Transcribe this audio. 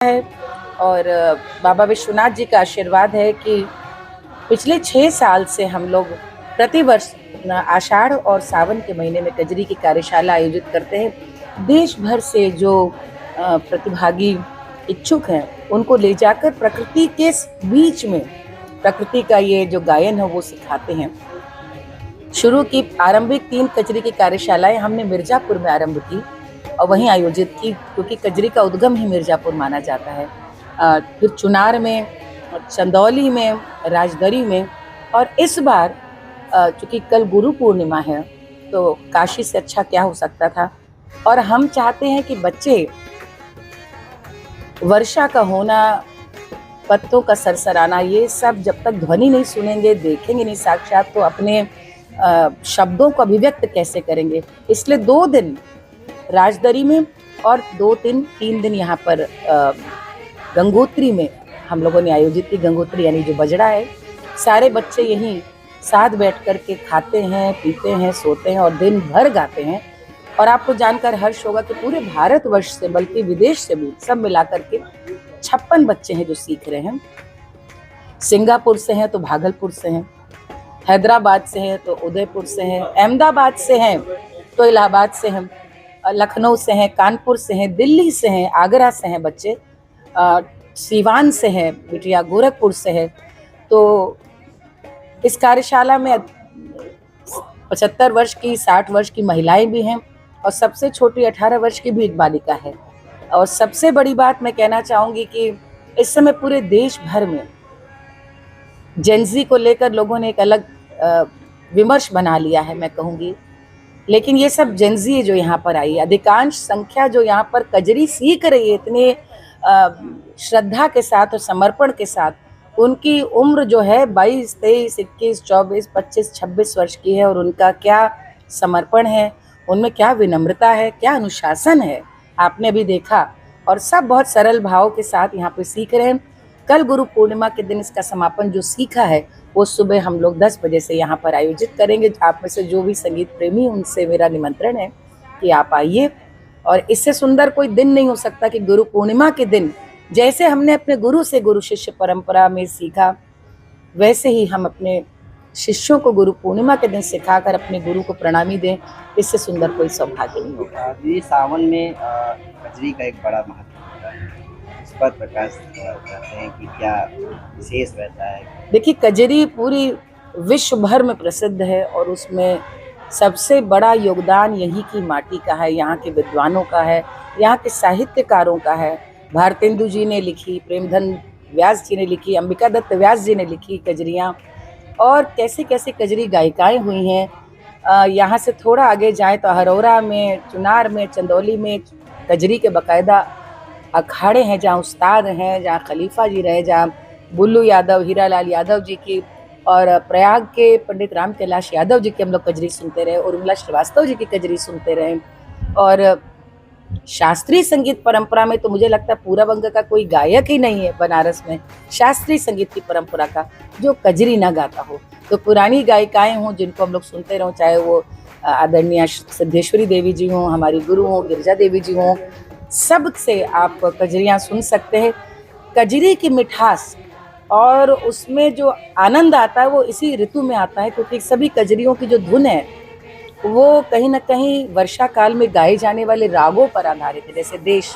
है और बाबा विश्वनाथ जी का आशीर्वाद है कि पिछले 6 साल से हम लोग प्रतिवर्ष आषाढ़ और सावन के महीने में कजरी की कार्यशाला आयोजित करते हैं। देश भर से जो प्रतिभागी इच्छुक हैं उनको ले जाकर प्रकृति के बीच में प्रकृति का ये जो गायन है वो सिखाते हैं। शुरू की आरंभिक 3 कजरी की कार्यशालाएं हमने मिर्जापुर में आरंभ की और वहीं आयोजित की, क्योंकि कजरी का उद्गम ही मिर्जापुर माना जाता है। फिर चुनार में, चंदौली में, राजदरी में, और इस बार चूँकि कल गुरु पूर्णिमा है तो काशी से अच्छा क्या हो सकता था। और हम चाहते हैं कि बच्चे वर्षा का होना, पत्तों का सरसराना, ये सब जब तक ध्वनि नहीं सुनेंगे, देखेंगे नहीं साक्षात, तो अपने शब्दों को अभिव्यक्त कैसे करेंगे। इसलिए 2 दिन राजदरी में और 3 दिन यहाँ पर गंगोत्री में हम लोगों ने आयोजित की। गंगोत्री यानी जो बजड़ा है, सारे बच्चे यहीं साथ बैठ कर के खाते हैं, पीते हैं, सोते हैं और दिन भर गाते हैं। और आपको जानकर हर्ष होगा कि पूरे भारतवर्ष से, बल्कि विदेश से भी, सब मिलाकर के 56 बच्चे हैं जो सीख रहे हैं। सिंगापुर से हैं तो भागलपुर से हैं, हैदराबाद से हैं तो उदयपुर से हैं, अहमदाबाद से हैं तो इलाहाबाद से हैं, लखनऊ से हैं, कानपुर से हैं, दिल्ली से हैं, आगरा से हैं बच्चे, सीवान से हैं, बिटिया गोरखपुर से है। तो इस कार्यशाला में 75 वर्ष की, 60 वर्ष की महिलाएं भी हैं और सबसे छोटी 18 वर्ष की भी एक बालिका है। और सबसे बड़ी बात मैं कहना चाहूँगी कि इस समय पूरे देश भर में जेनजी को लेकर लोगों ने एक अलग विमर्श बना लिया है, मैं कहूँगी। लेकिन ये सब जेनजी जो यहाँ पर आई है, अधिकांश संख्या जो यहाँ पर कजरी सीख रही है इतने श्रद्धा के साथ और समर्पण के साथ, उनकी उम्र जो है 22, 23, 21, 24, 25, 26 वर्ष की है। और उनका क्या समर्पण है, उनमें क्या विनम्रता है, क्या अनुशासन है, आपने भी देखा। और सब बहुत सरल भाव के साथ यहाँ पे सीख रहे हैं। कल गुरु पूर्णिमा के दिन इसका समापन जो सीखा है वो सुबह हम लोग 10 बजे से यहाँ पर आयोजित करेंगे। आप में से जो भी संगीत प्रेमी, उनसे मेरा निमंत्रण है कि आप आइए। और इससे सुंदर कोई दिन नहीं हो सकता कि गुरु पूर्णिमा के दिन जैसे हमने अपने गुरु से गुरु शिष्य परंपरा में सीखा, वैसे ही हम अपने शिष्यों को गुरु पूर्णिमा के दिन सिखाकर अपने गुरु को प्रणामी दें। इससे सुंदर कोई सौभाग्य नहीं होगा। ये सावन में कजरी का एक बड़ा महत्व होता है, इस पर प्रकाश करते हैं कि क्या विशेष रहता है। देखिए, कजरी पूरी विश्व भर में प्रसिद्ध है और उसमें सबसे बड़ा योगदान यहीं की माटी का है, यहाँ के विद्वानों का है, यहाँ के साहित्यकारों का है। भारतेंदु जी ने लिखी, प्रेमधन व्यास जी ने लिखी, अंबिका दत्त व्यास जी ने लिखी कजरियाँ, और कैसे कैसे कजरी गायिकाएँ हुई हैं। यहाँ से थोड़ा आगे जाएँ तो हरौरा में, चुनार में, चंदौली में कजरी के बाकायदा अखाड़े हैं, जहाँ उस्ताद हैं, जहाँ खलीफा जी रहे, जहाँ बुल्लू यादव, हीरालाल यादव जी की, और प्रयाग के पंडित राम कैलाश यादव जी की हम लोग कजरी सुनते रहे, और उर्मिला श्रीवास्तव जी की कजरी सुनते रहे। और शास्त्रीय संगीत परंपरा में तो मुझे लगता है पूरा वंग का कोई गायक ही नहीं है बनारस में शास्त्रीय संगीत की परंपरा का जो कजरी ना गाता हो। तो पुरानी गायिकाएं हों जिनको हम लोग सुनते रहो, चाहे वो आदरणीय सिद्धेश्वरी देवी जी हों, हमारी गुरु हों, गिरिजा देवी जी हों, सब से आप कजरियाँ सुन सकते हैं। कजरी की मिठास और उसमें जो आनंद आता है वो इसी ऋतु में आता है, क्योंकि सभी कजरियों की जो धुन है वो कहीं ना कहीं वर्षा काल में गाए जाने वाले रागों पर आधारित है। जैसे देश